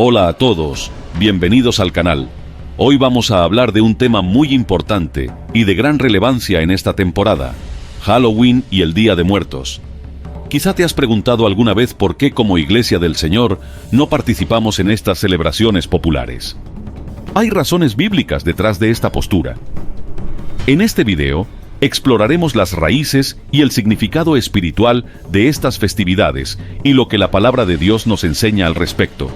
Hola a todos, bienvenidos al canal. Hoy vamos a hablar de un tema muy importante y de gran relevancia en esta temporada: Halloween y el Día de Muertos. Quizá te has preguntado alguna vez por qué como Iglesia del Señor no participamos en estas celebraciones populares. Hay razones bíblicas detrás de esta postura. En este video, exploraremos las raíces y el significado espiritual de estas festividades y lo que la palabra de Dios nos enseña al respecto.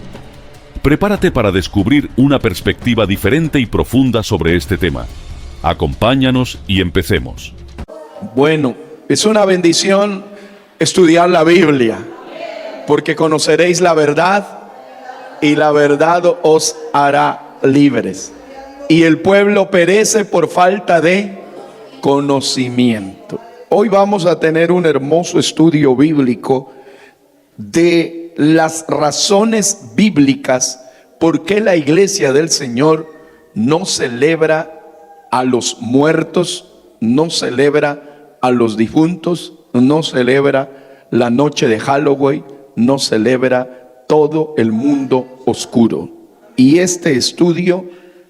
Prepárate para descubrir una perspectiva diferente y profunda sobre este tema. Acompáñanos y empecemos. Bueno, es una bendición estudiar la Biblia, porque conoceréis la verdad y la verdad os hará libres. Y el pueblo perece por falta de conocimiento. Hoy vamos a tener un hermoso estudio bíblico de las razones bíblicas por qué la Iglesia del Señor no celebra a los muertos, no celebra a los difuntos, no celebra la noche de Halloween, no celebra todo el mundo oscuro. Y este estudio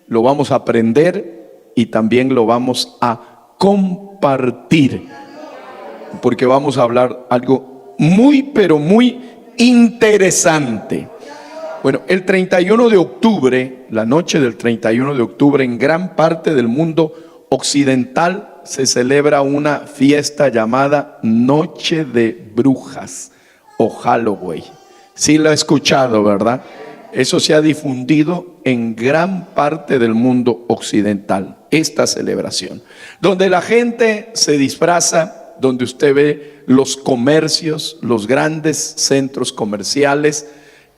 lo vamos a aprender y también lo vamos a compartir, porque vamos a hablar algo muy, pero muy interesante. Bueno, el 31 de octubre, la noche del 31 de octubre, en gran parte del mundo occidental se celebra una fiesta llamada Noche de Brujas o Halloween. Sí lo he escuchado, ¿verdad? Eso se ha difundido en gran parte del mundo occidental, esta celebración, donde la gente se disfraza, donde usted ve los comercios, los grandes centros comerciales,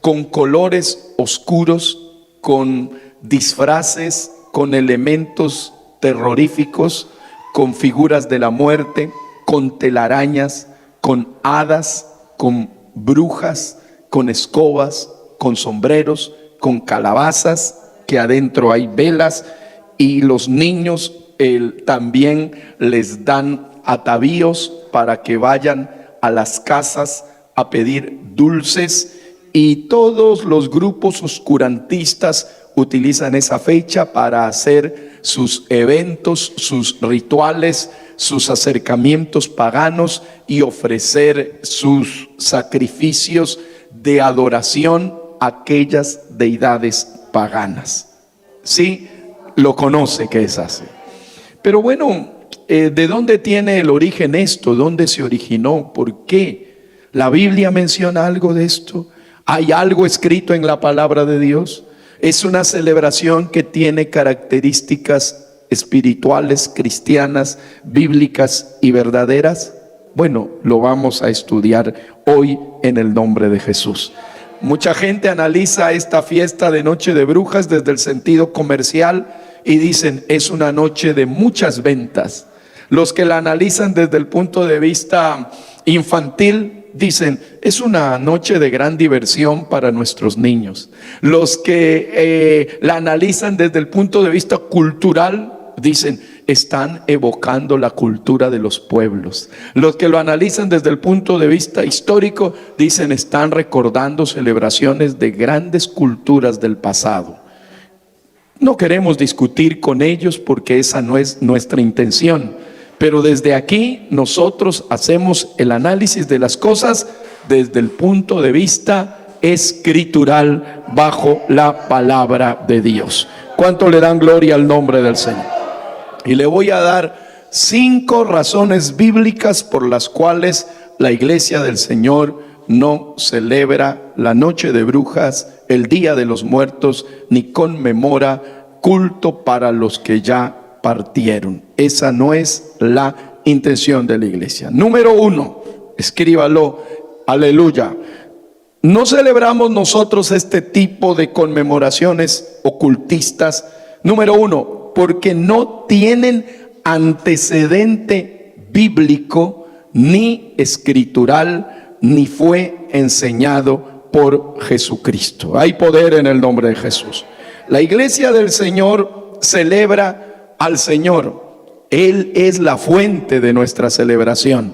con colores oscuros, con disfraces, con elementos terroríficos, con figuras de la muerte, con telarañas, con hadas, con brujas, con escobas, con sombreros, con calabazas, que adentro hay velas, y los niños también les dan atavíos para que vayan a las casas a pedir dulces, y todos los grupos oscurantistas utilizan esa fecha para hacer sus eventos, sus rituales, sus acercamientos paganos y ofrecer sus sacrificios de adoración a aquellas deidades paganas. Sí, lo conoce que es así. Pero bueno, ¿de dónde tiene el origen esto? ¿Dónde se originó? ¿Por qué? ¿La Biblia menciona algo de esto? ¿Hay algo escrito en la palabra de Dios? ¿Es una celebración que tiene características espirituales, cristianas, bíblicas y verdaderas? Bueno, lo vamos a estudiar hoy en el nombre de Jesús. Mucha gente analiza esta fiesta de Noche de Brujas desde el sentido comercial y dicen, es una noche de muchas ventas. Los que la analizan desde el punto de vista infantil dicen, es una noche de gran diversión para nuestros niños. Los que la analizan desde el punto de vista cultural dicen, están evocando la cultura de los pueblos. Los que lo analizan desde el punto de vista histórico dicen, están recordando celebraciones de grandes culturas del pasado. No queremos discutir con ellos porque esa no es nuestra intención. Pero desde aquí nosotros hacemos el análisis de las cosas desde el punto de vista escritural, bajo la palabra de Dios. ¿Cuánto le dan gloria al nombre del Señor? Y le voy a dar 5 razones bíblicas por las cuales la Iglesia del Señor no celebra la Noche de Brujas, el Día de los Muertos, ni conmemora culto para los que ya partieron. Esa no es la intención de la iglesia. Número 1, escríbalo, aleluya. No celebramos nosotros este tipo de conmemoraciones ocultistas. Número 1, porque no tienen antecedente bíblico, ni escritural, ni fue enseñado por Jesucristo. Hay poder en el nombre de Jesús. La Iglesia del Señor celebra al Señor. Él es la fuente de nuestra celebración.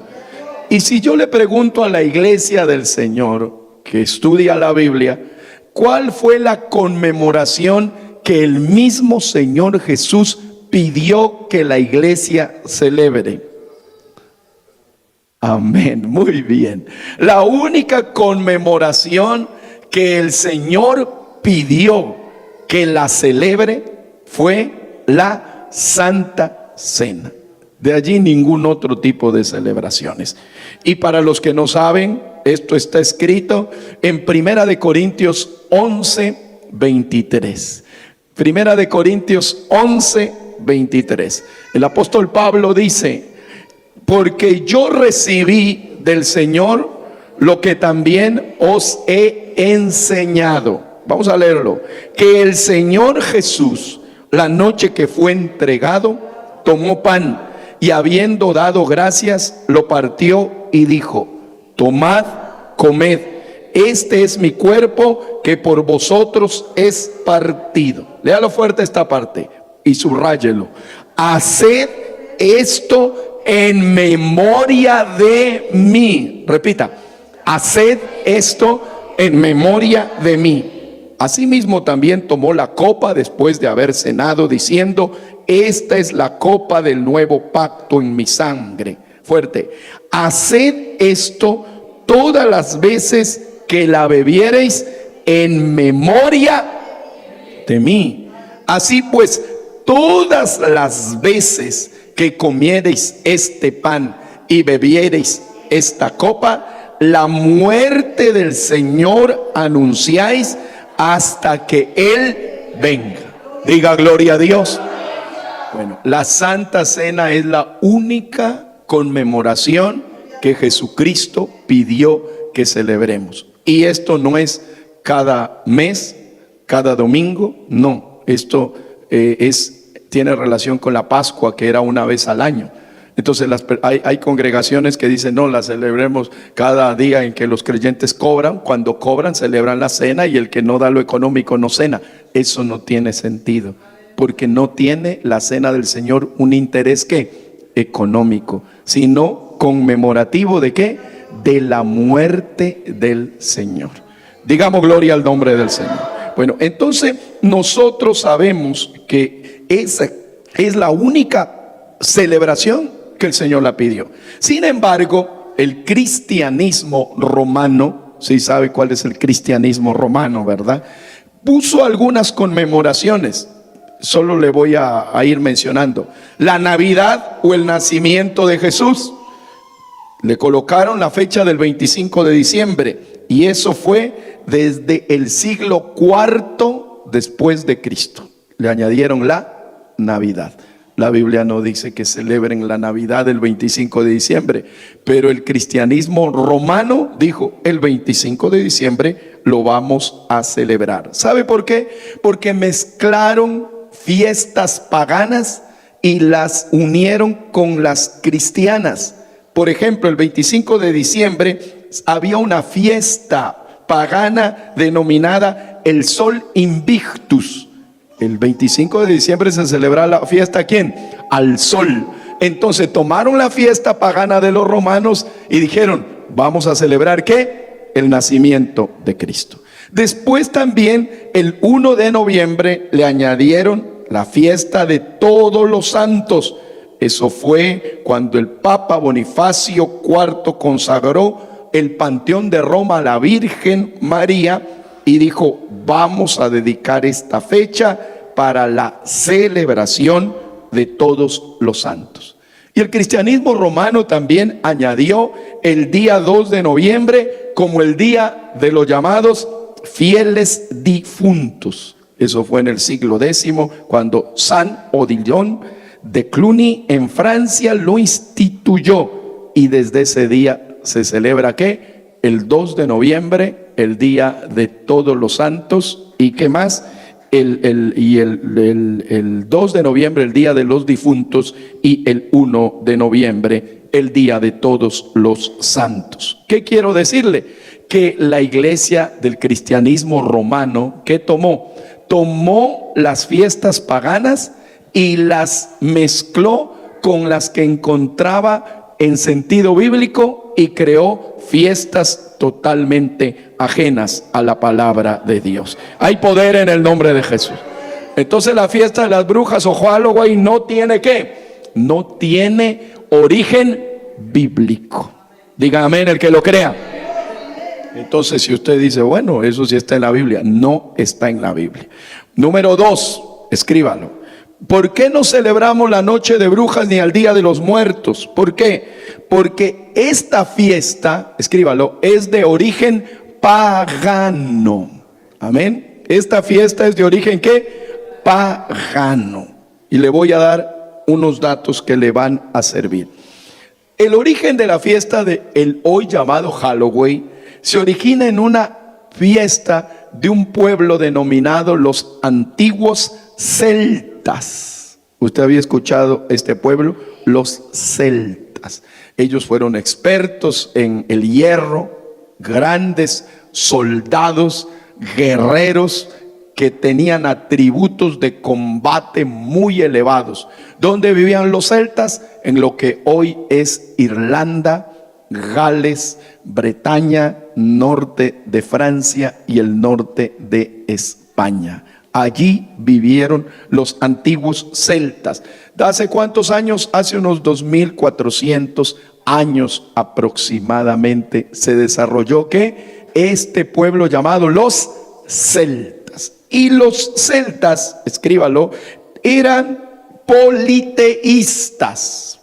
Y si yo le pregunto a la Iglesia del Señor, que estudia la Biblia, ¿Cuál fue la conmemoración que el mismo Señor Jesús pidió que la iglesia celebre? Amén, muy bien. La única conmemoración que el Señor pidió que la celebre fue la Santa Cena. De allí ningún otro tipo de celebraciones. Y para los que no saben, esto está escrito en Primera de Corintios 11, 23. Primera de Corintios 11, 23. El apóstol Pablo dice: porque yo recibí del Señor lo que también os he enseñado. Vamos a leerlo. Que el Señor Jesús, la noche que fue entregado, tomó pan y habiendo dado gracias, lo partió y dijo: tomad, comed, este es mi cuerpo que por vosotros es partido. Léalo fuerte esta parte y subráyelo. Haced esto en memoria de mí. Repita: haced esto en memoria de mí. Asimismo también tomó la copa después de haber cenado, diciendo: esta es la copa del nuevo pacto en mi sangre. Fuerte: haced esto todas las veces que la bebiereis en memoria de mí. Así pues, todas las veces que comiereis este pan y bebiereis esta copa, la muerte del Señor anunciáis hasta que Él venga. Diga gloria a Dios. Bueno, la Santa Cena es la única conmemoración que Jesucristo pidió que celebremos. Y esto no es cada mes, cada domingo, no. Esto tiene relación con la Pascua, que era una vez al año. Entonces hay congregaciones que dicen: no, la celebremos cada día en que los creyentes cobran. Cuando cobran, celebran la cena, y el que no da lo económico no cena. Eso no tiene sentido, porque no tiene la cena del Señor un interés ¿qué? Económico, sino conmemorativo ¿de qué? De la muerte del Señor. Digamos gloria al nombre del Señor. Bueno, entonces nosotros sabemos que esa es la única celebración que el Señor la pidió. Sin embargo, el cristianismo romano, ¿sí sabe cuál es el cristianismo romano, verdad? Puso algunas conmemoraciones. Solo le voy a ir mencionando. La Navidad o el nacimiento de Jesús. Le colocaron la fecha del 25 de diciembre. Y eso fue desde el siglo IV después de Cristo. Le añadieron la Navidad. La Biblia no dice que celebren la Navidad el 25 de diciembre, pero el cristianismo romano dijo: el 25 de diciembre lo vamos a celebrar. ¿Sabe por qué? Porque mezclaron fiestas paganas y las unieron con las cristianas. Por ejemplo, el 25 de diciembre había una fiesta pagana denominada el Sol Invictus. El 25 de diciembre se celebra la fiesta ¿a quién? Al sol. Entonces tomaron la fiesta pagana de los romanos y dijeron: vamos a celebrar ¿qué? El nacimiento de Cristo. Después también el 1 de noviembre le añadieron la fiesta de todos los santos. Eso fue cuando el Papa Bonifacio IV consagró el Panteón de Roma a la Virgen María y dijo: vamos a dedicar esta fecha para la celebración de todos los santos. Y el cristianismo romano también añadió el día 2 de noviembre como el día de los llamados fieles difuntos. Eso fue en el siglo X, cuando San Odilon de Cluny en Francia lo instituyó. Y desde ese día se celebra ¿qué? El 2 de noviembre, el día de todos los santos. ¿Y qué más? El 2 de noviembre, el día de los difuntos, y el 1 de noviembre, el día de todos los santos. ¿Qué quiero decirle? Que la iglesia del cristianismo romano, ¿qué tomó? Tomó las fiestas paganas y las mezcló con las que encontraba en sentido bíblico y creó fiestas totalmente ajenas a la palabra de Dios. Hay poder en el nombre de Jesús. Entonces la fiesta de las brujas o Halloween no tiene ¿qué? No tiene origen bíblico. Diga amén el que lo crea. Entonces si usted dice, bueno, eso sí está en la Biblia, no está en la Biblia. Número 2, escríbalo. ¿Por qué no celebramos la noche de brujas ni al día de los muertos? ¿Por qué? Porque esta fiesta, escríbalo, es de origen pagano. Amén. Esta fiesta es de origen ¿qué? Pagano. Y le voy a dar unos datos que le van a servir. El origen de la fiesta de el hoy llamado Halloween se origina en una fiesta de un pueblo denominado los antiguos celtas. ¿Usted había escuchado este pueblo? Los celtas. Ellos fueron expertos en el hierro, grandes soldados, guerreros que tenían atributos de combate muy elevados. ¿Dónde vivían los celtas? En lo que hoy es Irlanda, Gales, Bretaña, norte de Francia y el norte de España. Allí vivieron los antiguos celtas. ¿De hace cuántos años? Hace unos 2400 años aproximadamente se desarrolló ¿qué? Este pueblo llamado los celtas. Y los celtas, escríbalo, eran politeístas.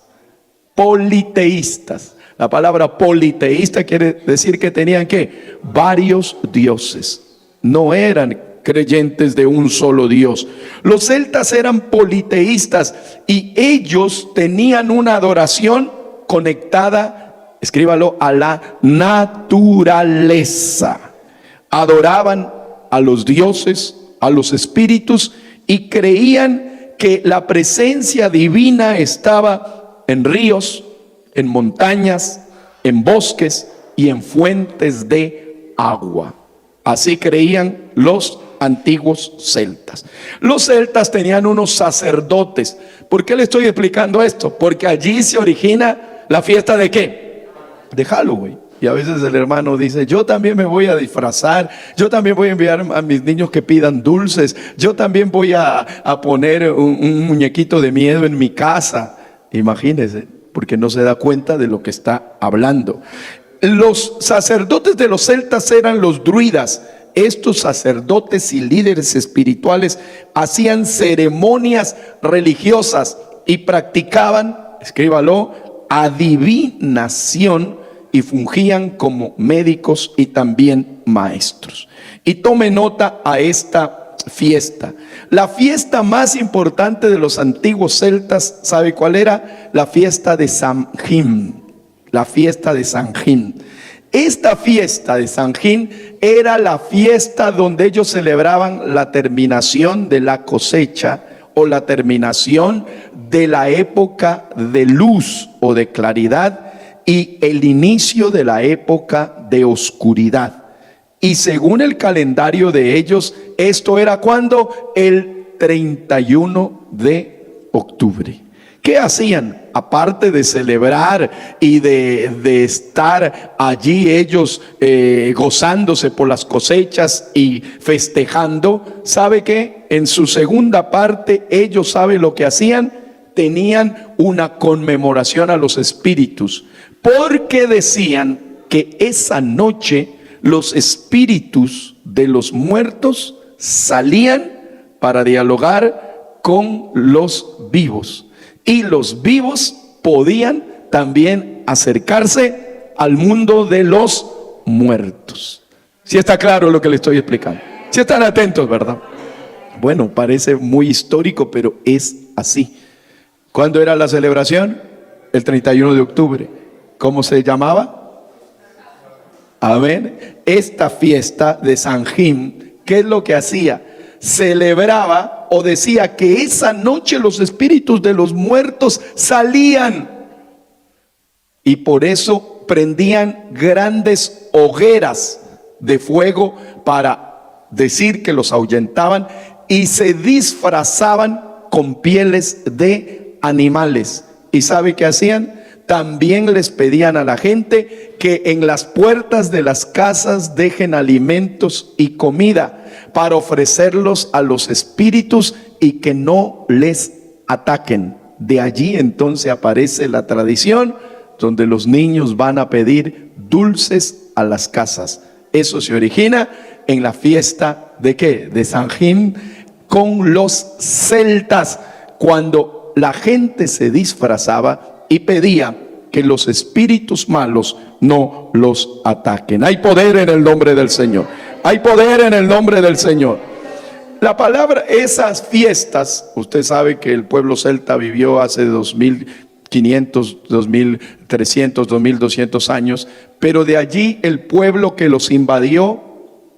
Politeístas. La palabra politeísta quiere decir que tenían ¿qué? Varios dioses. No eran creyentes de un solo Dios. Los celtas eran politeístas y ellos tenían una adoración conectada, escríbalo, a la naturaleza. Adoraban a los dioses, a los espíritus y creían que la presencia divina estaba en ríos, en montañas, en bosques y en fuentes de agua. Así creían los antiguos celtas. Los celtas tenían unos sacerdotes. ¿Por qué le estoy explicando esto? Porque allí se origina la fiesta de ¿qué? De Halloween. Y a veces el hermano dice, yo también me voy a disfrazar, yo también voy a enviar a mis niños que pidan dulces, yo también voy a poner un muñequito de miedo en mi casa. Imagínense, porque no se da cuenta de lo que está hablando. Los sacerdotes de los celtas eran los druidas. Estos sacerdotes y líderes espirituales hacían ceremonias religiosas y practicaban, escríbalo, adivinación y fungían como médicos y también maestros. Y tome nota a esta fiesta. La fiesta más importante de los antiguos celtas, ¿sabe cuál era? La fiesta de Samhain. La fiesta de Samhain. Esta fiesta de Samhain era la fiesta donde ellos celebraban la terminación de la cosecha o la terminación de la época de luz o de claridad y el inicio de la época de oscuridad. Y según el calendario de ellos, esto era cuando el 31 de octubre. ¿Qué hacían? Aparte de celebrar y de estar allí ellos gozándose por las cosechas y festejando, ¿sabe qué? En su segunda parte, ellos, ¿saben lo que hacían? Tenían una conmemoración a los espíritus, porque decían que esa noche los espíritus de los muertos salían para dialogar con los vivos. Y los vivos podían también acercarse al mundo de los muertos. ¿Sí está claro lo que le estoy explicando? ¿Sí están atentos, verdad? Bueno, parece muy histórico, pero es así. ¿Cuándo era la celebración? El 31 de octubre. ¿Cómo se llamaba? Amén. Esta fiesta de Samhain, ¿qué es lo que hacía? Celebraba o decía que esa noche los espíritus de los muertos salían y por eso prendían grandes hogueras de fuego para decir que los ahuyentaban y se disfrazaban con pieles de animales. ¿Y sabe qué hacían? También les pedían a la gente que en las puertas de las casas dejen alimentos y comida para ofrecerlos a los espíritus y que no les ataquen. De allí entonces aparece la tradición donde los niños van a pedir dulces a las casas. Eso se origina en la fiesta ¿de qué? De Samhain con los celtas, cuando la gente se disfrazaba y pedía que los espíritus malos no los ataquen. Hay poder en el nombre del Señor. Hay poder en el nombre del Señor. La palabra, esas fiestas, usted sabe que el pueblo celta vivió hace 2500, 2300, 2200 años, pero de allí el pueblo que los invadió,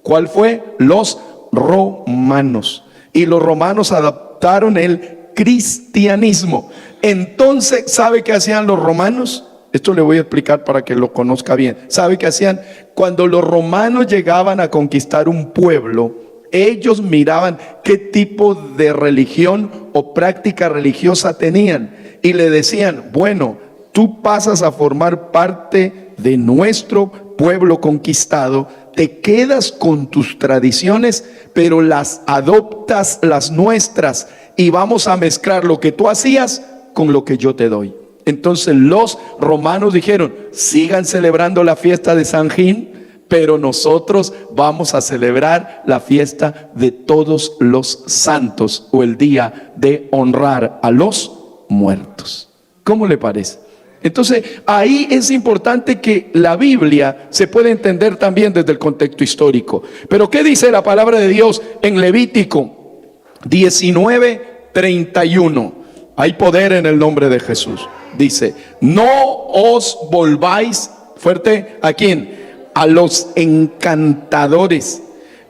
¿cuál fue? Los romanos. Y los romanos adaptaron el cristianismo. Entonces, ¿sabe qué hacían los romanos? Esto le voy a explicar para que lo conozca bien. ¿Sabe qué hacían? Cuando los romanos llegaban a conquistar un pueblo, ellos miraban qué tipo de religión o práctica religiosa tenían y le decían, bueno, tú pasas a formar parte de nuestro pueblo conquistado, te quedas con tus tradiciones, pero las adoptas las nuestras y vamos a mezclar lo que tú hacías con lo que yo te doy. Entonces los romanos dijeron, sigan celebrando la fiesta de Samhain, pero nosotros vamos a celebrar la fiesta de todos los santos, o el día de honrar a los muertos. ¿Cómo le parece? Entonces ahí es importante que la Biblia se puede entender también desde el contexto histórico. Pero ¿qué dice la palabra de Dios en Levítico 19:31? Hay poder en el nombre de Jesús. Dice, no os volváis, fuerte, ¿a quién? A los encantadores,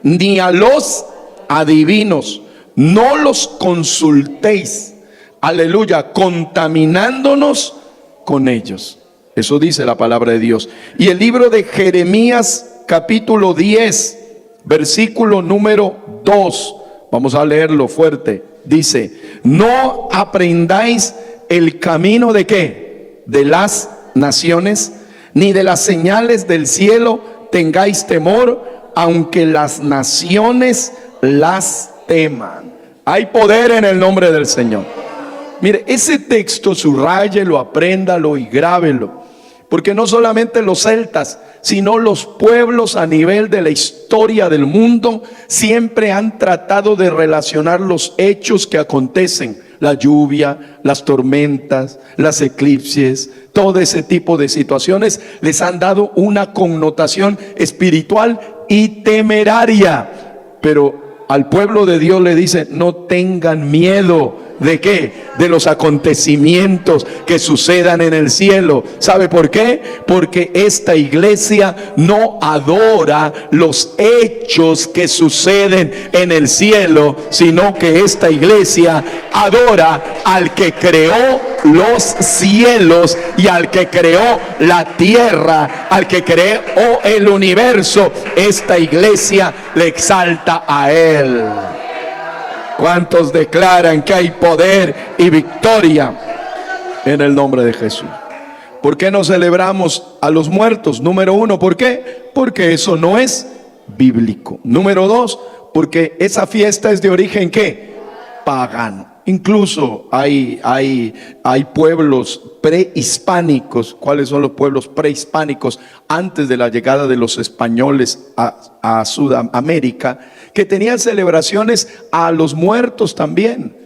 ni a los adivinos, no los consultéis, aleluya, contaminándonos con ellos. Eso dice la palabra de Dios. Y el libro de Jeremías capítulo 10 versículo número 2, vamos a leerlo fuerte. Dice, no aprendáis el camino de ¿qué? De las naciones, ni de las señales del cielo tengáis temor, aunque las naciones las teman. Hay poder en el nombre del Señor. Mire, ese texto subrayelo, apréndalo y grábelo, porque no solamente los celtas, sino los pueblos a nivel de la historia del mundo siempre han tratado de relacionar los hechos que acontecen, la lluvia, las tormentas, las eclipses, todo ese tipo de situaciones les han dado una connotación espiritual y temeraria. Pero al pueblo de Dios le dice, no tengan miedo. ¿De qué? De los acontecimientos que sucedan en el cielo. ¿Sabe por qué? Porque esta iglesia no adora los hechos que suceden en el cielo, sino que esta iglesia adora al que creó los cielos y al que creó la tierra, al que creó el universo. Esta iglesia le exalta a él. ¿Cuántos declaran que hay poder y victoria en el nombre de Jesús? ¿Por qué no celebramos a los muertos? Número uno, ¿por qué? Porque eso no es bíblico. Número dos, porque esa fiesta es de origen ¿qué? Pagano. Incluso hay pueblos prehispánicos. ¿Cuáles son los pueblos prehispánicos? Antes de la llegada de los españoles a Sudamérica, que tenían celebraciones a los muertos también.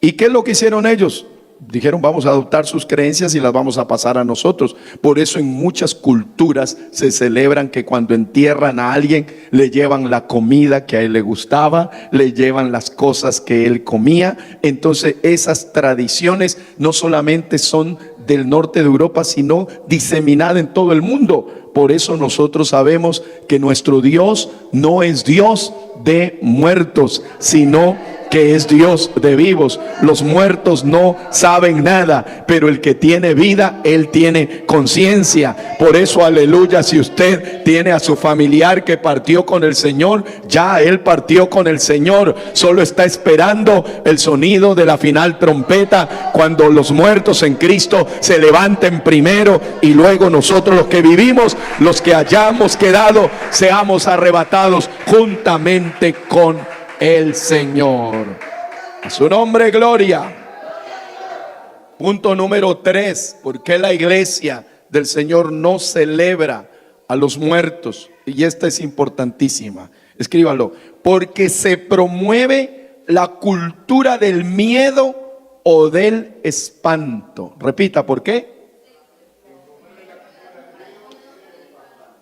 ¿Y qué es lo que hicieron ellos? Dijeron, vamos a adoptar sus creencias y las vamos a pasar a nosotros. Por eso en muchas culturas se celebran que cuando entierran a alguien, le llevan la comida que a él le gustaba, le llevan las cosas que él comía. Entonces esas tradiciones no solamente son del norte de Europa, sino diseminadas en todo el mundo. Por eso nosotros sabemos que nuestro Dios no es Dios de muertos, sino que es Dios de vivos. Los muertos no saben nada, pero el que tiene vida, él tiene conciencia. Por eso, aleluya, si usted tiene a su familiar que partió con el Señor, ya él partió con el Señor, solo está esperando el sonido de la final trompeta, cuando los muertos en Cristo se levanten primero, y luego nosotros, los que vivimos, los que hayamos quedado, seamos arrebatados juntamente con el Señor. A su nombre, gloria. Punto número 3. ¿Por qué la iglesia del Señor no celebra a los muertos? Y esta es importantísima. Escríbalo. Porque se promueve la cultura del miedo o del espanto. Repita, ¿por qué?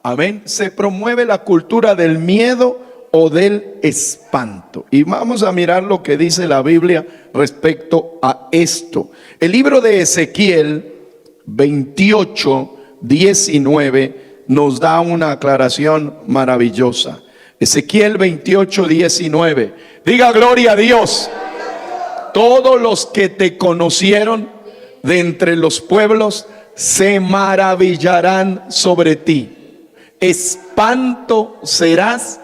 Amén. Se promueve la cultura del miedo o del espanto. Y vamos a mirar lo que dice la Biblia respecto a esto. El libro de Ezequiel 28, 19 nos da una aclaración maravillosa. Ezequiel 28, 19. Diga gloria a Dios. Todos los que te conocieron de entre los pueblos se maravillarán sobre ti. Espanto serás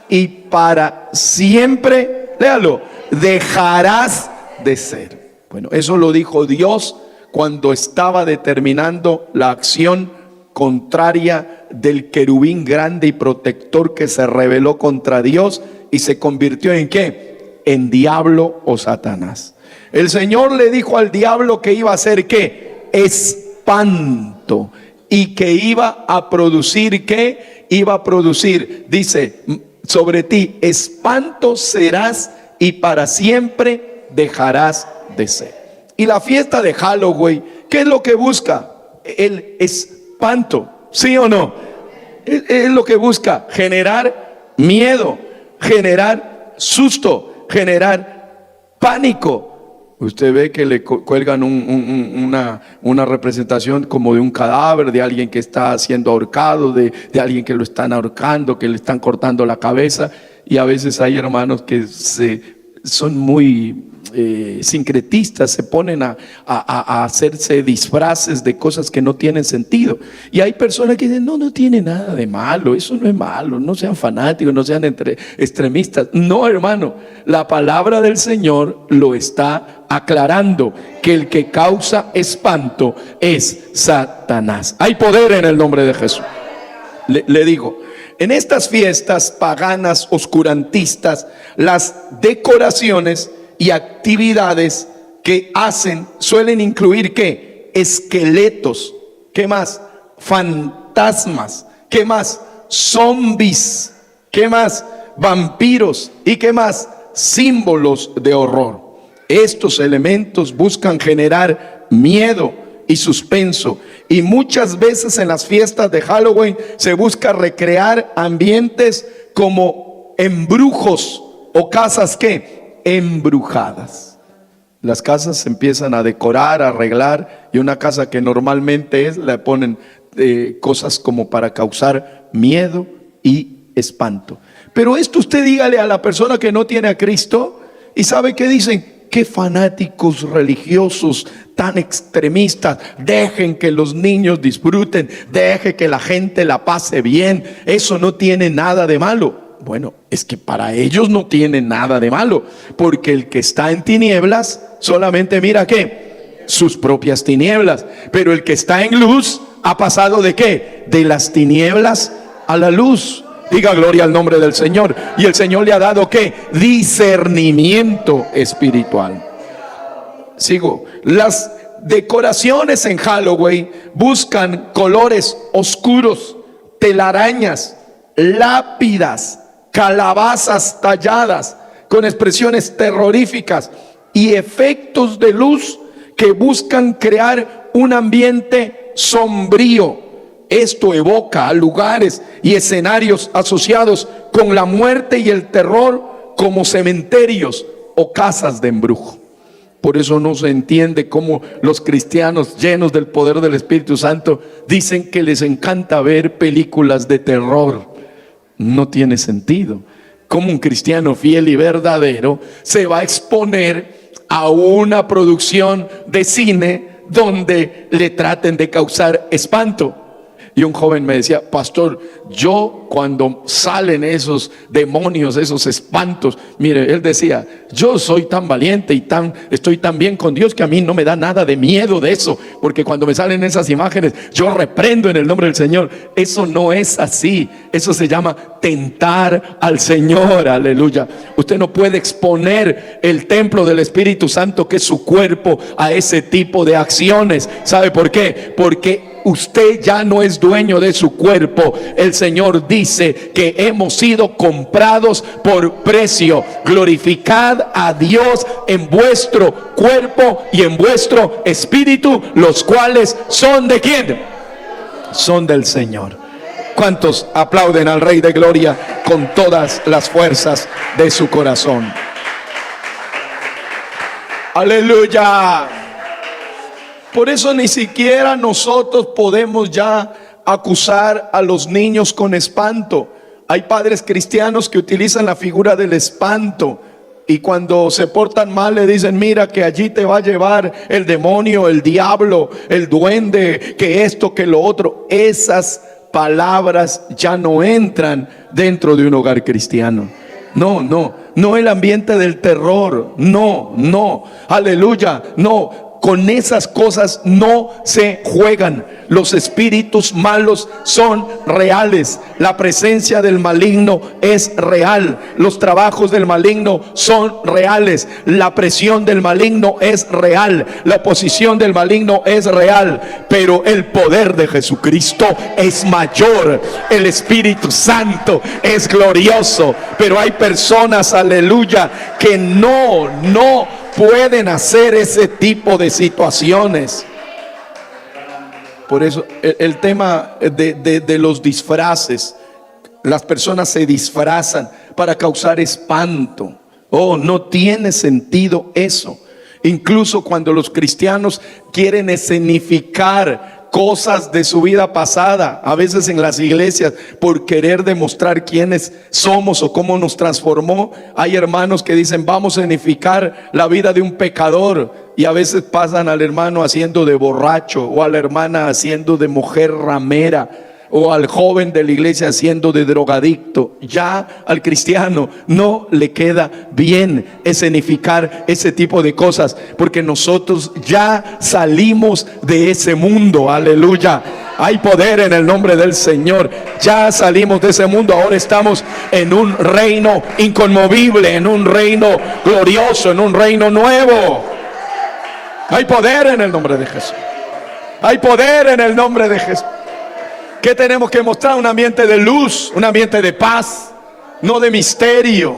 y para siempre, léalo, dejarás de ser. Bueno, eso lo dijo Dios cuando estaba determinando la acción contraria del querubín grande y protector que se rebeló contra Dios y se convirtió en ¿qué? En diablo o Satanás. El Señor le dijo al diablo que iba a hacer ¿qué? Espanto. Y que iba a producir ¿qué? Iba a producir, dice, sobre ti espanto serás y para siempre dejarás de ser. Y la fiesta de Halloween, ¿qué es lo que busca? El espanto, ¿sí o no? Es lo que busca, generar miedo, generar susto, generar pánico. Usted ve que le cuelgan una representación como de un cadáver, de alguien que está siendo ahorcado, de alguien que lo están ahorcando, que le están cortando la cabeza. Y a veces hay hermanos que son muy sincretistas, se ponen a hacerse disfraces de cosas que no tienen sentido. Y hay personas que dicen, no tiene nada de malo, eso no es malo, no sean fanáticos, no sean extremistas. No, hermano, la palabra del Señor lo está aclarando, que el que causa espanto es Satanás. Hay poder en el nombre de Jesús. Le digo, en estas fiestas paganas, oscurantistas, las decoraciones y actividades que hacen suelen incluir ¿qué? Esqueletos, ¿qué más? Fantasmas, ¿qué más? Zombies, ¿qué más? Vampiros y ¿qué más? Símbolos de horror. Estos elementos buscan generar miedo y suspenso, y muchas veces en las fiestas de Halloween se busca recrear ambientes como embrujos o casas ¿qué? Embrujadas. Las casas se empiezan a decorar, a arreglar, y una casa que normalmente le ponen cosas como para causar miedo y espanto. Pero esto usted dígale a la persona que no tiene a Cristo, y ¿sabe qué dicen? Qué fanáticos religiosos tan extremistas. Dejen que los niños disfruten, deje que la gente la pase bien, eso no tiene nada de malo. Bueno, es que para ellos no tiene nada de malo, porque el que está en tinieblas solamente mira ¿qué? Sus propias tinieblas. Pero el que está en luz ha pasado ¿de qué? De las tinieblas a la luz. Diga gloria al nombre del Señor. Y el Señor le ha dado ¿qué? Discernimiento espiritual. Sigo. Las decoraciones en Halloween buscan colores oscuros, telarañas, lápidas, calabazas talladas con expresiones terroríficas y efectos de luz que buscan crear un ambiente sombrío. Esto evoca a lugares y escenarios asociados con la muerte y el terror, como cementerios o casas de embrujo. Por eso no se entiende cómo los cristianos llenos del poder del Espíritu Santo dicen que les encanta ver películas de terror. No tiene sentido. como un cristiano fiel y verdadero se va a exponer a una producción de cine donde le traten de causar espanto. Y un joven me decía: pastor, yo cuando salen esos demonios, esos espantos, mire, él decía: yo soy tan valiente y estoy tan bien con Dios que a mí no me da nada de miedo de eso, porque cuando me salen esas imágenes yo reprendo en el nombre del Señor. Eso no es así. Eso se llama tentar al Señor. Aleluya. Usted no puede exponer el templo del Espíritu Santo, que es su cuerpo, a ese tipo de acciones. ¿Sabe por qué? Porque usted ya no es dueño de su cuerpo. El Señor dice que hemos sido comprados por precio. Glorificad a Dios en vuestro cuerpo y en vuestro espíritu, los cuales son ¿de quién? Son del Señor. ¿Cuántos aplauden al Rey de Gloria con todas las fuerzas de su corazón? Aleluya. Por eso ni siquiera nosotros podemos ya acusar a los niños con espanto. Hay padres cristianos que utilizan la figura del espanto, y cuando se portan mal le dicen: mira que allí te va a llevar el demonio, el diablo, el duende, que esto, que lo otro. Esas palabras ya no entran dentro de un hogar cristiano. No el ambiente del terror. No, aleluya, no. Con esas cosas no se juegan. Los espíritus malos son reales. La presencia del maligno es real. Los trabajos del maligno son reales. La presión del maligno es real. La oposición del maligno es real. Pero el poder de Jesucristo es mayor. El Espíritu Santo es glorioso. Pero hay personas, aleluya, que no pueden hacer ese tipo de situaciones. Por eso el tema de los disfraces. Las personas se disfrazan para causar espanto. No tiene sentido eso. Incluso cuando los cristianos quieren escenificar cosas de su vida pasada, a veces en las iglesias, por querer demostrar quiénes somos o cómo nos transformó. Hay hermanos que dicen: vamos a escenificar la vida de un pecador, y a veces pasan al hermano haciendo de borracho, o a la hermana haciendo de mujer ramera, o al joven de la iglesia haciendo de drogadicto. Ya al cristiano no le queda bien escenificar ese tipo de cosas, porque nosotros ya salimos de ese mundo. Aleluya. Hay poder en el nombre del Señor. Ya salimos de ese mundo. Ahora estamos en un reino inconmovible, en un reino glorioso, en un reino nuevo. Hay poder en el nombre de Jesús. Hay poder en el nombre de Jesús. ¿Qué tenemos que mostrar? Un ambiente de luz, un ambiente de paz, no de misterio.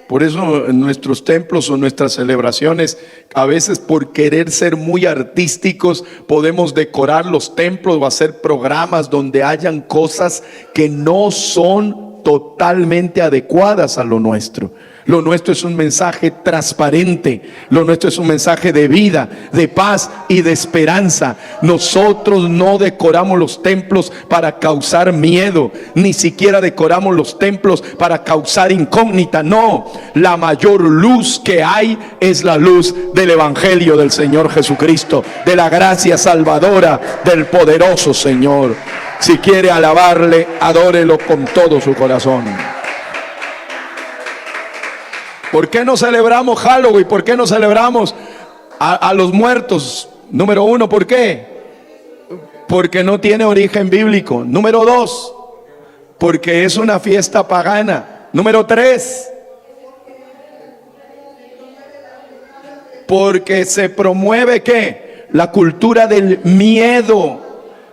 Por eso en nuestros templos o nuestras celebraciones, a veces por querer ser muy artísticos, podemos decorar los templos o hacer programas donde hayan cosas que no son totalmente adecuadas a lo nuestro. Lo nuestro es un mensaje transparente. Lo nuestro es un mensaje de vida, de paz y de esperanza. Nosotros no decoramos los templos para causar miedo, ni siquiera decoramos los templos para causar incógnita. No, la mayor luz que hay es la luz del Evangelio del Señor Jesucristo, de la gracia salvadora del poderoso Señor. Si quiere alabarle, adórelo con todo su corazón. ¿Por qué no celebramos Halloween? ¿Por qué no celebramos a los muertos? Número uno, ¿por qué? Porque no tiene origen bíblico. Número dos, porque es una fiesta pagana. Número tres, porque se promueve ¿qué? La cultura del miedo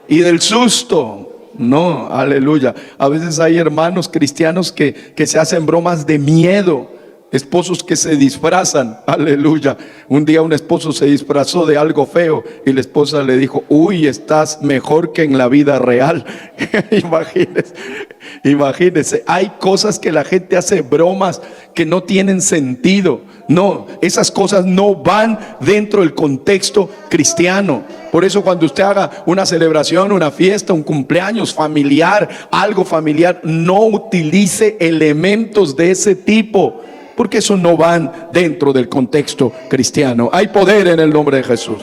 y del susto. No, aleluya. A veces hay hermanos cristianos que se hacen bromas de miedo. Esposos que se disfrazan, aleluya. Un día un esposo se disfrazó de algo feo y la esposa le dijo: uy, estás mejor que en la vida real. Imagínense, hay cosas que la gente hace bromas que no tienen sentido. No, esas cosas no van dentro del contexto cristiano. Por eso cuando usted haga una celebración, una fiesta, un cumpleaños familiar, algo familiar, no utilice elementos de ese tipo, porque eso no van dentro del contexto cristiano. Hay poder en el nombre de Jesús.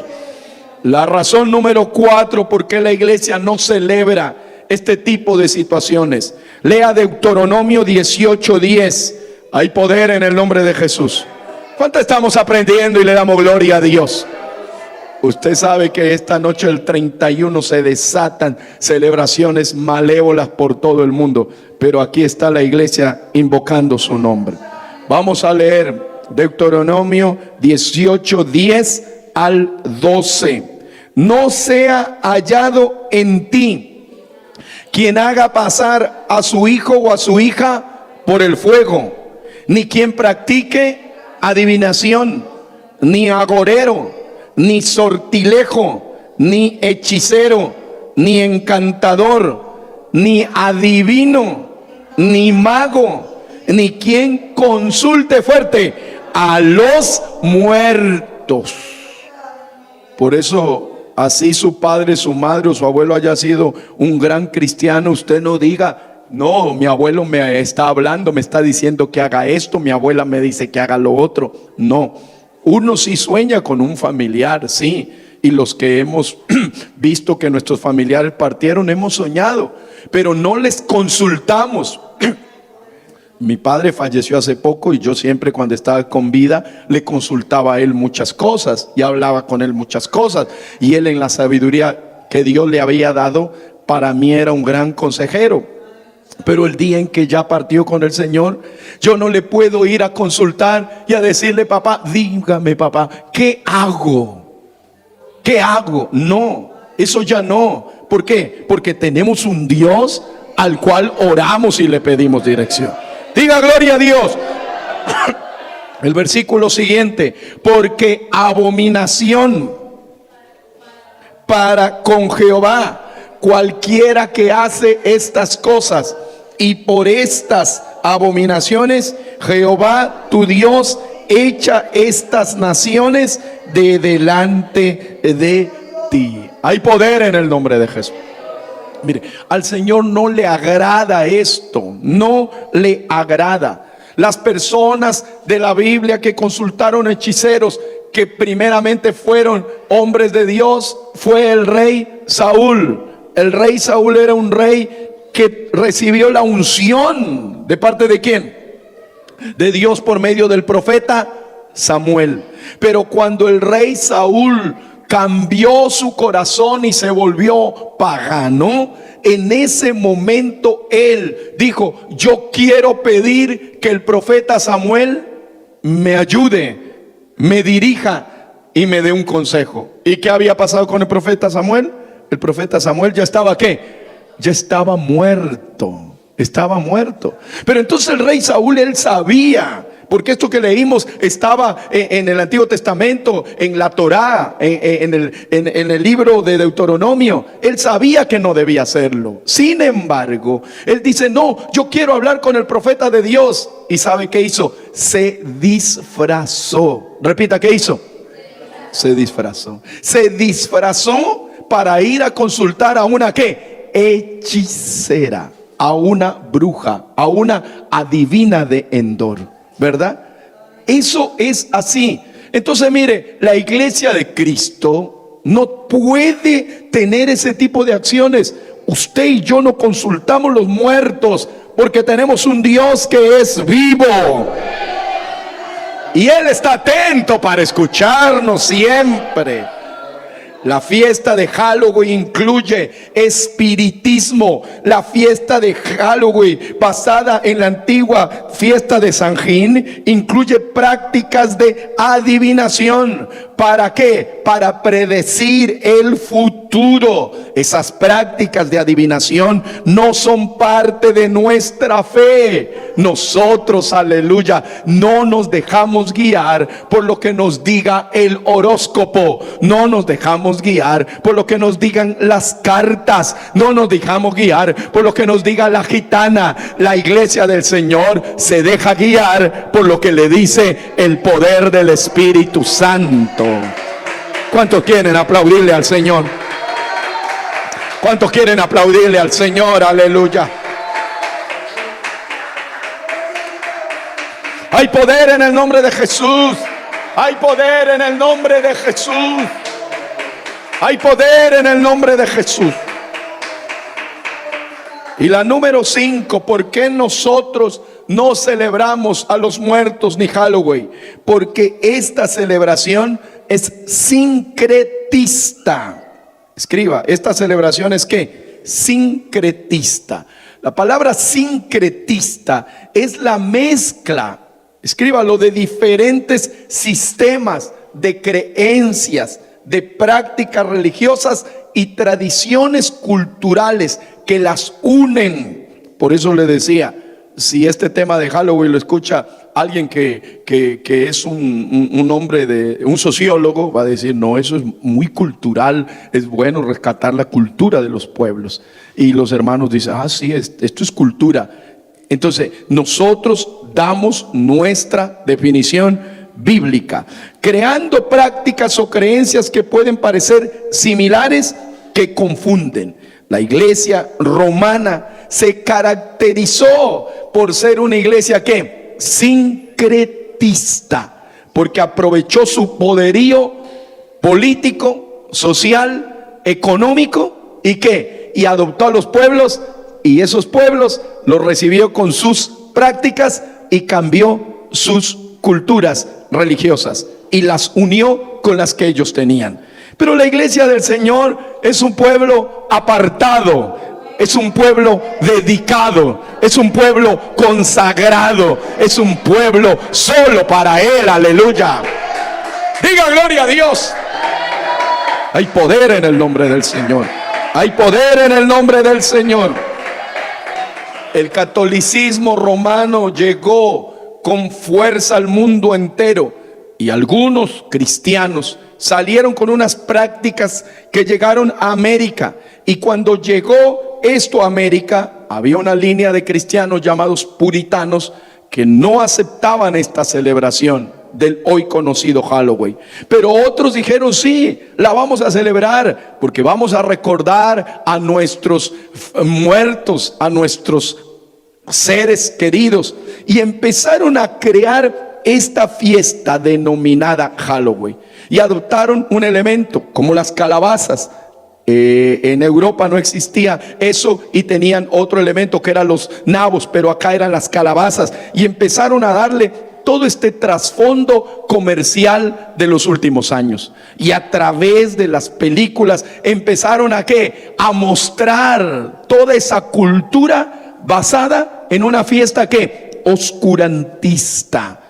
La razón número 4 por qué la iglesia no celebra este tipo de situaciones. Lea Deuteronomio 18:10. Hay poder en el nombre de Jesús. ¿Cuánto estamos aprendiendo y le damos gloria a Dios? Usted sabe que esta noche del 31 se desatan celebraciones malévolas por todo el mundo, pero aquí está la iglesia invocando su nombre. Vamos a leer Deuteronomio 18:10 al 12. No sea hallado en ti quien haga pasar a su hijo o a su hija por el fuego, ni quien practique adivinación, ni agorero, ni sortilejo, ni hechicero, ni encantador, ni adivino, ni mago, ni quien consulte fuerte a los muertos. Por eso, así su padre, su madre o su abuelo haya sido un gran cristiano, usted no diga: no, mi abuelo me está hablando, me está diciendo que haga esto, mi abuela me dice que haga lo otro. No, uno sí sueña con un familiar, sí, y los que hemos visto que nuestros familiares partieron, hemos soñado, pero no les consultamos. Mi padre falleció hace poco y yo siempre, cuando estaba con vida, le consultaba a él muchas cosas y hablaba con él muchas cosas, y él, en la sabiduría que Dios le había dado, para mí era un gran consejero. Pero el día en que ya partió con el Señor, yo no le puedo ir a consultar y a decirle: papá, dígame papá, ¿qué hago? ¿Qué hago? No, eso ya no. ¿Por qué? Porque tenemos un Dios al cual oramos y le pedimos dirección. Diga gloria a Dios. El versículo siguiente: porque abominación para con Jehová cualquiera que hace estas cosas, y por estas abominaciones Jehová tu Dios echa estas naciones de delante de ti. Hay poder en el nombre de Jesús. Mire, al Señor no le agrada esto, no le agrada. Las personas de la Biblia que consultaron hechiceros, que primeramente fueron hombres de Dios, fue el rey Saúl. El rey Saúl era un rey que recibió la unción ¿de parte de quién? De Dios, por medio del profeta Samuel. Pero cuando el rey Saúl cambió su corazón y se volvió pagano, en ese momento él dijo: yo quiero pedir que el profeta Samuel me ayude, me dirija y me dé un consejo. ¿Y qué había pasado con el profeta Samuel? El profeta Samuel ya estaba ¿qué? Ya estaba muerto. Estaba muerto. Pero entonces el rey Saúl, él sabía, porque esto que leímos estaba en el Antiguo Testamento, en la Torá, en el libro de Deuteronomio. Él sabía que no debía hacerlo. Sin embargo, él dice: no, yo quiero hablar con el profeta de Dios. ¿Y sabe qué hizo? Se disfrazó. Repita, ¿qué hizo? Se disfrazó. Se disfrazó para ir a consultar a una ¿qué? Hechicera, a una bruja, a una adivina de Endor, ¿verdad? Eso es así. Entonces mire, la iglesia de Cristo no puede tener ese tipo de acciones. Usted y yo no consultamos los muertos, porque tenemos un Dios que es vivo y Él está atento para escucharnos siempre. La fiesta de Halloween incluye espiritismo. La fiesta de Halloween, basada en la antigua fiesta de Samhain, incluye prácticas de adivinación. ¿Para qué? Para predecir el futuro. futuro. Esas prácticas de adivinación no son parte de nuestra fe. Nosotros, aleluya, no nos dejamos guiar por lo que nos diga el horóscopo. No nos dejamos guiar por lo que nos digan las cartas. No nos dejamos guiar por lo que nos diga la gitana. La iglesia del Señor se deja guiar por lo que le dice el poder del Espíritu Santo. ¿Cuántos quieren aplaudirle al Señor? ¿Cuántos quieren aplaudirle al Señor? Aleluya. Hay poder en el nombre de Jesús. Hay poder en el nombre de Jesús. Hay poder en el nombre de Jesús. Y la número 5, ¿por qué nosotros no celebramos a los muertos ni Halloween? Porque esta celebración es sincretista. Escriba, esta celebración es ¿qué? Sincretista. La palabra sincretista es la mezcla, escríbalo, de diferentes sistemas de creencias, de prácticas religiosas y tradiciones culturales que las unen. Por eso le decía, si este tema de Halloween lo escucha alguien que es un hombre un sociólogo, va a decir, no, eso es muy cultural, es bueno rescatar la cultura de los pueblos. Y los hermanos dicen, sí, esto es cultura. Entonces, nosotros damos nuestra definición bíblica, creando prácticas o creencias que pueden parecer similares, que confunden. La iglesia romana se caracterizó por ser una iglesia que sincretista, porque aprovechó su poderío político, social, económico y adoptó a los pueblos, y esos pueblos los recibió con sus prácticas y cambió sus culturas religiosas y las unió con las que ellos tenían. Pero la iglesia del Señor es un pueblo apartado, es un pueblo dedicado, es un pueblo consagrado, es un pueblo solo para Él. Aleluya. Diga gloria a Dios. Hay poder en el nombre del Señor. Hay poder en el nombre del Señor. El catolicismo romano llegó con fuerza al mundo entero, y algunos cristianos salieron con unas prácticas que llegaron a América. Y cuando llegó esto a América, había una línea de cristianos llamados puritanos que no aceptaban esta celebración del hoy conocido Halloween. Pero otros dijeron, sí, la vamos a celebrar porque vamos a recordar a nuestros muertos, a nuestros seres queridos. Y empezaron a crear esta fiesta denominada Halloween, y adoptaron un elemento como las calabazas. En Europa no existía eso, y tenían otro elemento que eran los nabos, pero acá eran las calabazas, y empezaron a darle todo este trasfondo comercial de los últimos años. Y a través de las películas empezaron a ¿qué? A mostrar toda esa cultura basada en una fiesta ¿qué? Oscurantista.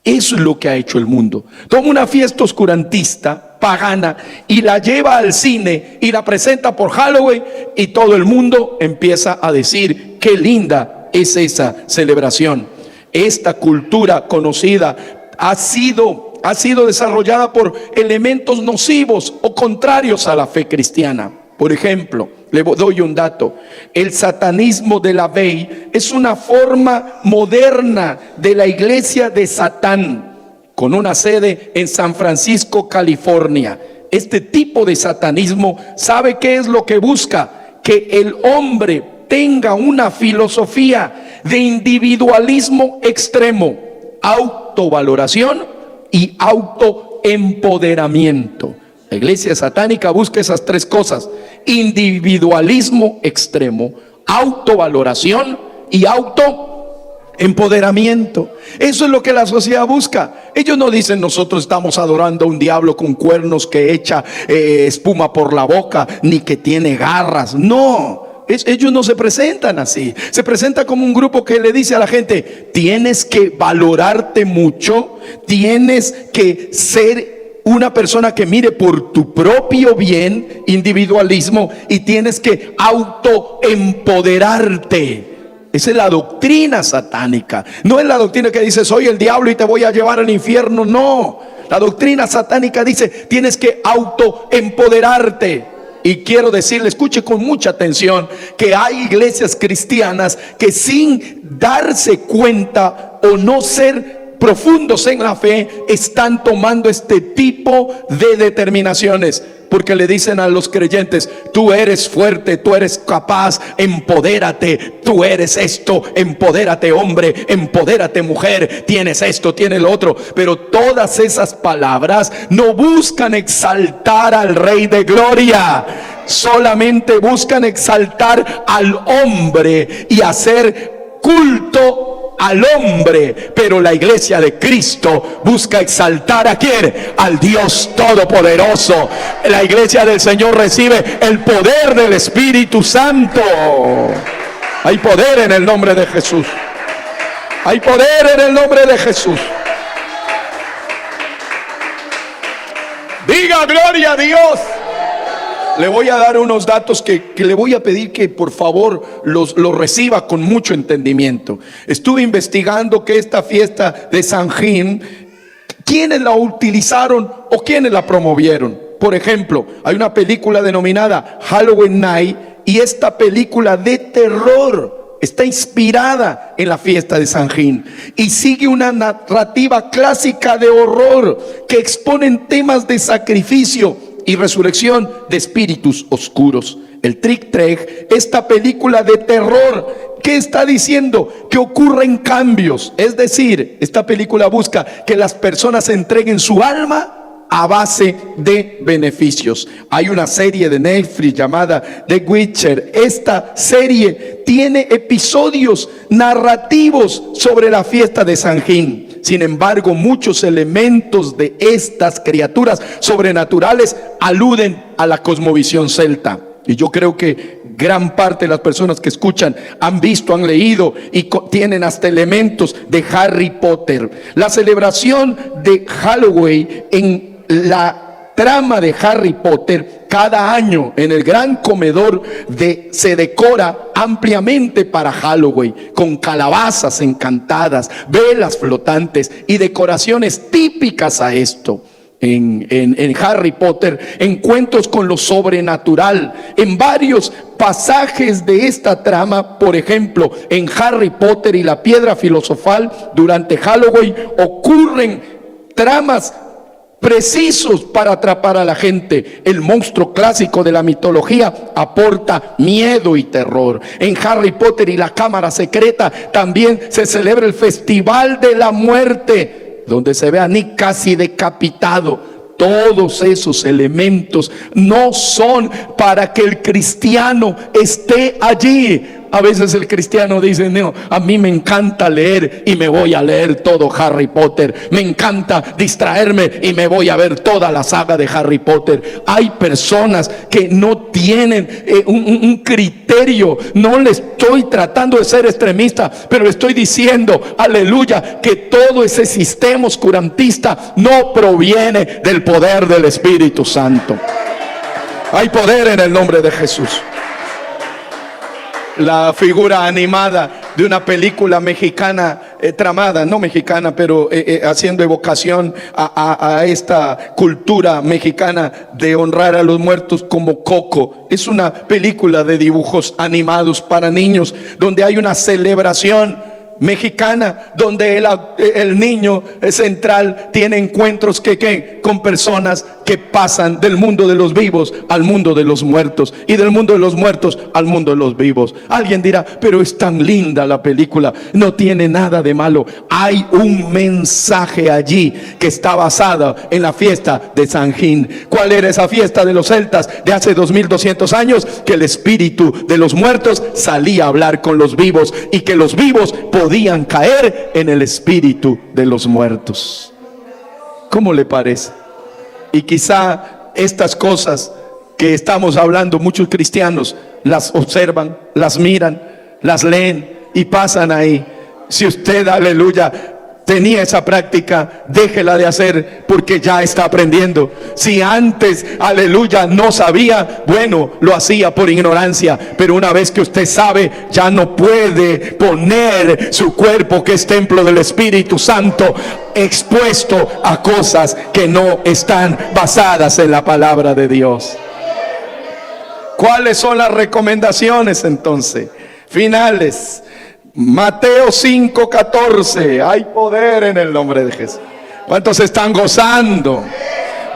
Eso es lo que ha hecho el mundo. Toma una fiesta oscurantista, pagana, y la lleva al cine y la presenta por Halloween, y todo el mundo empieza a decir qué linda es esa celebración. Esta cultura conocida ha sido desarrollada por elementos nocivos o contrarios a la fe cristiana. Por ejemplo, le doy un dato: el satanismo de la Bey es una forma moderna de la iglesia de Satán, con una sede en San Francisco, California. Este tipo de satanismo, ¿sabe qué es lo que busca? Que el hombre tenga una filosofía de individualismo extremo, autovaloración y autoempoderamiento. La iglesia satánica busca esas tres cosas: individualismo extremo, autovaloración y autoempoderamiento. Eso es lo que la sociedad busca. Ellos no dicen, nosotros estamos adorando a un diablo con cuernos que echa espuma por la boca, ni que tiene garras. No, ellos no se presentan así. Se presenta como un grupo que le dice a la gente: tienes que valorarte mucho, tienes que ser una persona que mire por tu propio bien, individualismo, y tienes que autoempoderarte. Esa es la doctrina satánica. No es la doctrina que dice soy el diablo y te voy a llevar al infierno. No, la doctrina satánica dice tienes que autoempoderarte. Y quiero decirle, escuche con mucha atención, que hay iglesias cristianas que sin darse cuenta o no ser profundos en la fe, están tomando este tipo de determinaciones, porque le dicen a los creyentes: tú eres fuerte, tú eres capaz, empodérate, tú eres esto, empodérate hombre, empodérate mujer, tienes esto, tienes lo otro. Pero todas esas palabras no buscan exaltar al Rey de Gloria, solamente buscan exaltar al hombre y hacer culto al hombre. Pero la iglesia de Cristo busca exaltar ¿a quién? Al Dios Todopoderoso. La iglesia del Señor recibe el poder del Espíritu Santo. Hay poder en el nombre de Jesús. Hay poder en el nombre de Jesús. Diga gloria a Dios. Le voy a dar unos datos que le voy a pedir que por favor los reciba con mucho entendimiento. Estuve investigando que esta fiesta de Samhain, ¿quiénes la utilizaron o quiénes la promovieron? Por ejemplo, hay una película denominada Halloween Night, y esta película de terror está inspirada en la fiesta de Samhain y sigue una narrativa clásica de horror que exponen temas de sacrificio y resurrección de espíritus oscuros. El Trick Track, esta película de terror, ¿qué está diciendo? Que ocurren cambios. Es decir, esta película busca que las personas entreguen su alma a base de beneficios. Hay una serie de Netflix llamada The Witcher. Esta serie tiene episodios narrativos sobre la fiesta de Samhain. Sin embargo, muchos elementos de estas criaturas sobrenaturales aluden a la cosmovisión celta. Y yo creo que gran parte de las personas que escuchan han visto, han leído y tienen hasta elementos de Harry Potter. La celebración de Halloween en la trama de Harry Potter, cada año en el gran comedor se decora ampliamente para Halloween, con calabazas encantadas, velas flotantes y decoraciones típicas a esto. En Harry Potter, encuentros con lo sobrenatural. En varios pasajes de esta trama, por ejemplo, en Harry Potter y la piedra filosofal, durante Halloween ocurren tramas precisos para atrapar a la gente. El monstruo clásico de la mitología aporta miedo y terror. En Harry Potter y la cámara secreta también se celebra el Festival de la Muerte, donde se ve a Nick casi decapitado. Todos esos elementos no son para que el cristiano esté allí. A veces el cristiano dice: no, a mí me encanta leer y me voy a leer todo Harry Potter. Me encanta distraerme y me voy a ver toda la saga de Harry Potter. Hay personas que no tienen un criterio. No le estoy tratando de ser extremista, pero estoy diciendo, aleluya, que todo ese sistema oscurantista no proviene del poder del Espíritu Santo. Hay poder en el nombre de Jesús. La figura animada de una película mexicana, tramada, no mexicana, pero haciendo evocación a esta cultura mexicana de honrar a los muertos, como Coco. Es una película de dibujos animados para niños, donde hay una celebración mexicana, donde el niño central tiene encuentros con personas que pasan del mundo de los vivos al mundo de los muertos, y del mundo de los muertos al mundo de los vivos. Alguien dirá: pero es tan linda la película. No tiene nada de malo. Hay un mensaje allí que está basado en la fiesta de Samhain. ¿Cuál era esa fiesta de los celtas de hace 2200 años? Que el espíritu de los muertos salía a hablar con los vivos, y que los vivos podían caer en el espíritu de los muertos. ¿Cómo le parece? Y quizá estas cosas que estamos hablando, muchos cristianos las observan, las miran, las leen y pasan ahí. Si usted, aleluya, tenía esa práctica, déjela de hacer porque ya está aprendiendo. Si antes, aleluya, no sabía, bueno, lo hacía por ignorancia, pero una vez que usted sabe, ya no puede poner su cuerpo, que es templo del Espíritu Santo, expuesto a cosas que no están basadas en la palabra de Dios. ¿Cuáles son las recomendaciones entonces? Finales. Mateo 5:14. Hay poder en el nombre de Jesús. ¿Cuántos están gozando?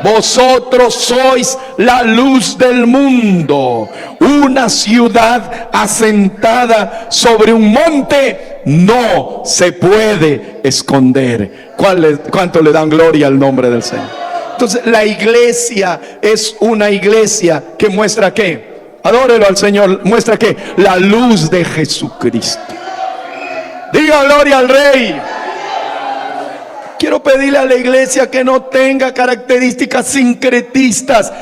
Vosotros sois la luz del mundo. Una ciudad asentada sobre un monte no se puede esconder. ¿Cuánto le dan gloria al nombre del Señor? Entonces la iglesia es una iglesia que muestra ¿qué? Adórelo al Señor. Muestra ¿qué? La luz de Jesucristo. Diga gloria al Rey. Quiero pedirle a la iglesia que no tenga características sincretistas,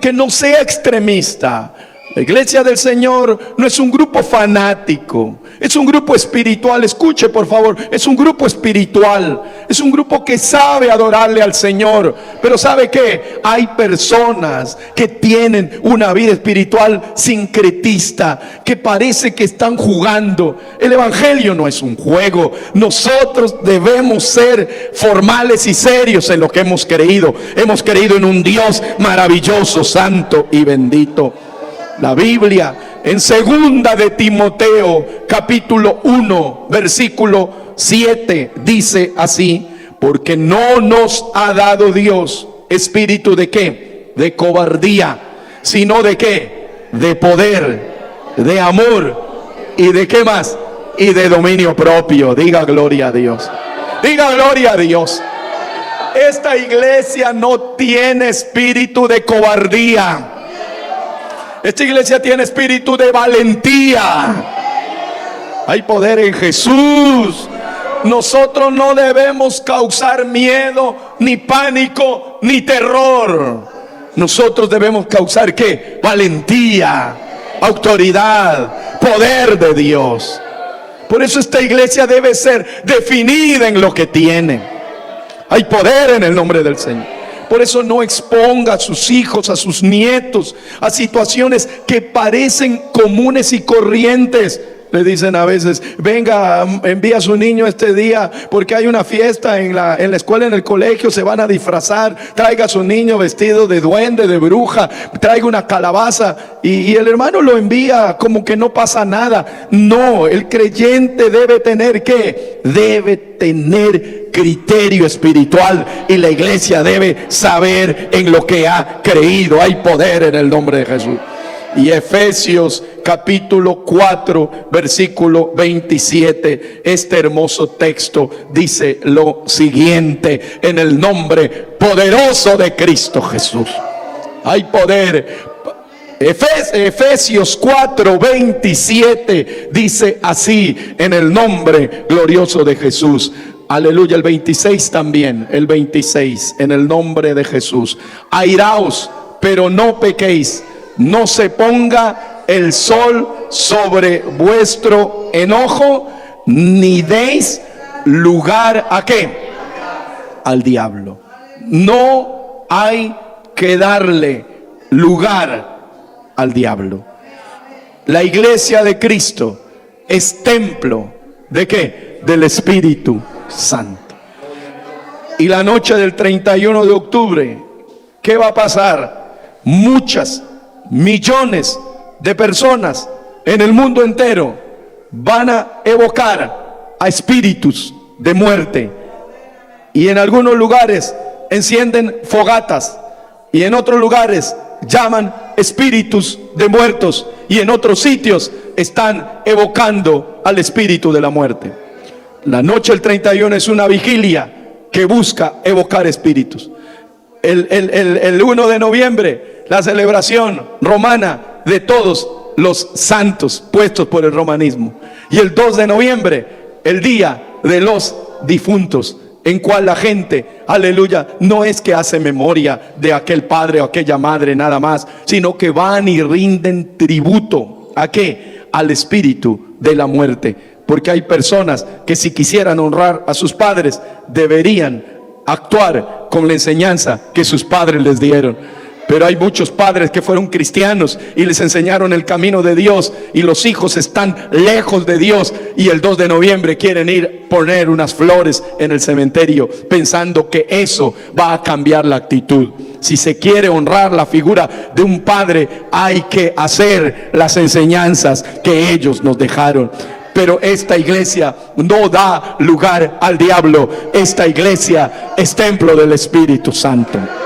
que no sea extremista. La iglesia del Señor no es un grupo fanático, es un grupo espiritual. Escuche por favor, es un grupo espiritual, es un grupo que sabe adorarle al Señor. Pero ¿sabe qué? Hay personas que tienen una vida espiritual sincretista, que parece que están jugando. El evangelio no es un juego. Nosotros debemos ser formales y serios en lo que hemos creído. Hemos creído en un Dios maravilloso, santo y bendito. La Biblia en segunda de Timoteo capítulo 1 versículo 7 dice así: porque no nos ha dado Dios espíritu de ¿qué? De cobardía, sino de ¿qué? De poder, de amor y de ¿qué más? Y de dominio propio. Diga gloria a Dios. Diga gloria a Dios. Esta iglesia no tiene espíritu de cobardía. Esta iglesia tiene espíritu de valentía. Hay poder en Jesús. Nosotros no debemos causar miedo, ni pánico, ni terror. Nosotros debemos causar ¿qué? Valentía, autoridad, poder de Dios. Por eso esta iglesia debe ser definida en lo que tiene. Hay poder en el nombre del Señor. Por eso no exponga a sus hijos, a sus nietos, a situaciones que parecen comunes y corrientes. Le dicen a veces: venga, envía a su niño este día porque hay una fiesta en la escuela, en el colegio, se van a disfrazar. Traiga a su niño vestido de duende, de bruja, traiga una calabaza. Y el hermano lo envía como que no pasa nada. No, el creyente debe tener ¿qué? Debe tener criterio espiritual, y la iglesia debe saber en lo que ha creído. Hay poder en el nombre de Jesús. Y Efesios capítulo 4 versículo 27, este hermoso texto dice lo siguiente: en el nombre poderoso de Cristo Jesús. Hay poder. Efesios 4 27 dice así: en el nombre glorioso de Jesús. Aleluya. El 26 también, el 26, en el nombre de Jesús. Airaos, pero no pequéis. No se ponga el sol sobre vuestro enojo, ni deis lugar ¿a qué? Al diablo. No hay que darle lugar al diablo. La iglesia de Cristo es templo ¿de qué? Del Espíritu Santo. Y la noche del 31 de octubre, ¿qué va a pasar? Muchas millones de personas en el mundo entero van a evocar a espíritus de muerte, y en algunos lugares encienden fogatas, y en otros lugares llaman espíritus de muertos, y en otros sitios están evocando al espíritu de la muerte. La noche del 31 es una vigilia que busca evocar espíritus. El 1 de noviembre, la celebración romana de todos los santos puestos por el romanismo. Y el 2 de noviembre, el día de los difuntos, en cual la gente, aleluya, no es que hace memoria de aquel padre o aquella madre nada más, sino que van y rinden tributo. ¿A qué? Al espíritu de la muerte. Porque hay personas que si quisieran honrar a sus padres, deberían actuar con la enseñanza que sus padres les dieron. Pero hay muchos padres que fueron cristianos y les enseñaron el camino de Dios, y los hijos están lejos de Dios, y el 2 de noviembre quieren ir a poner unas flores en el cementerio pensando que eso va a cambiar la actitud. Si se quiere honrar la figura de un padre, hay que hacer las enseñanzas que ellos nos dejaron. Pero esta iglesia no da lugar al diablo. Esta iglesia es templo del Espíritu Santo.